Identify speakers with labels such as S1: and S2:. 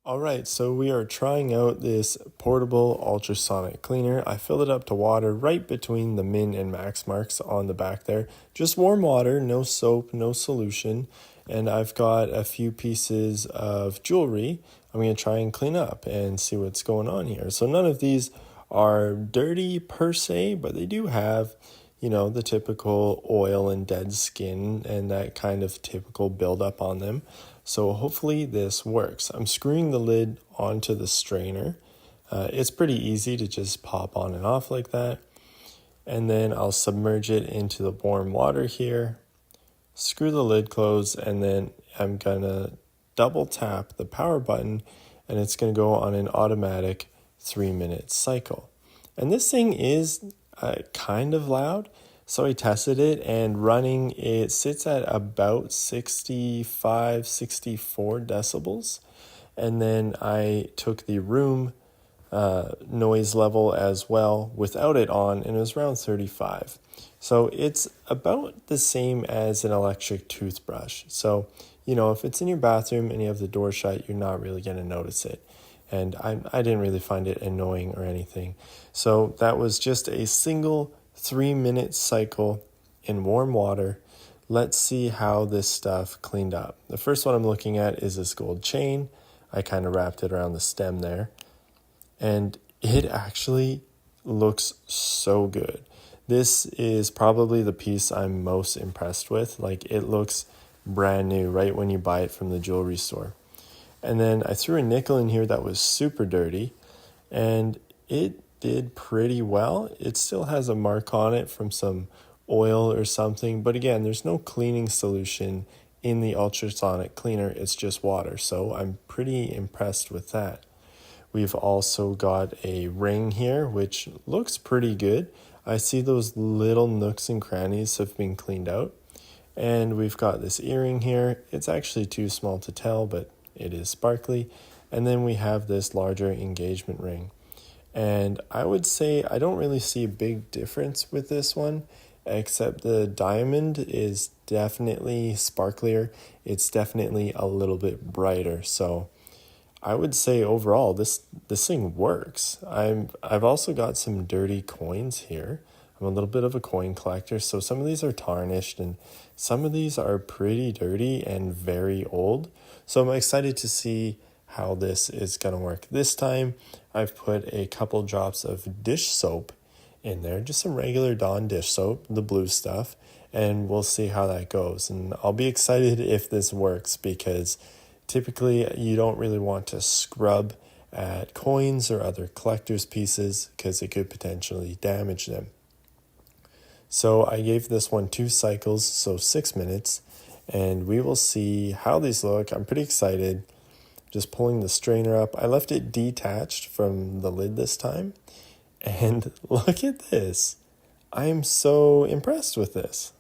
S1: Alright, so we are trying out this portable ultrasonic cleaner. I filled it up to water right between the min and max marks on the back there. Just warm water, no soap, no solution. And I've got a few pieces of jewelry I'm going to try and clean up and see what's going on here. So none of these are dirty per se, but they do have, the typical oil and dead skin and that kind of typical buildup on them. So hopefully this works. I'm screwing the lid onto the strainer. It's pretty easy to just pop on and off like that. And then I'll submerge it into the warm water here, screw the lid closed, and then I'm gonna double tap the power button and it's gonna go on an automatic 3-minute cycle. And this thing is kind of loud. So I tested it, and running it sits at about 65, 64 decibels. And then I took the room noise level as well without it on, and it was around 35. So it's about the same as an electric toothbrush. So, if it's in your bathroom and you have the door shut, you're not really going to notice it. And I didn't really find it annoying or anything. So that was just a single 3-minute cycle in warm water. Let's see how this stuff cleaned up. The first one I'm looking at is this gold chain. I kind of wrapped it around the stem there. And it actually looks so good. This is probably the piece I'm most impressed with. Like, it looks brand new right when you buy it from the jewelry store. And then I threw a nickel in here that was super dirty, and it did pretty well. It still has a mark on it from some oil or something, but again, there's no cleaning solution in the ultrasonic cleaner. It's just water, so I'm pretty impressed with that. We've also got a ring here, which looks pretty good. I see those little nooks and crannies have been cleaned out. And we've got this earring here. It's actually too small to tell, but it is sparkly. And then we have this larger engagement ring. And I would say I don't really see a big difference with this one, except the diamond is definitely sparklier. It's definitely a little bit brighter. So I would say overall this thing works. I've also got some dirty coins here. I'm a little bit of a coin collector, so some of these are tarnished and some of these are pretty dirty and very old. So I'm excited to see how this is going to work. This time I've put a couple drops of dish soap in there, just some regular Dawn dish soap, the blue stuff, and we'll see how that goes. And I'll be excited if this works, because typically you don't really want to scrub at coins or other collector's pieces because it could potentially damage them. So I gave this one 2 cycles, so 6 minutes, and we will see how these look. I'm pretty excited. Just pulling the strainer up. I left it detached from the lid this time. And look at this. I'm so impressed with this.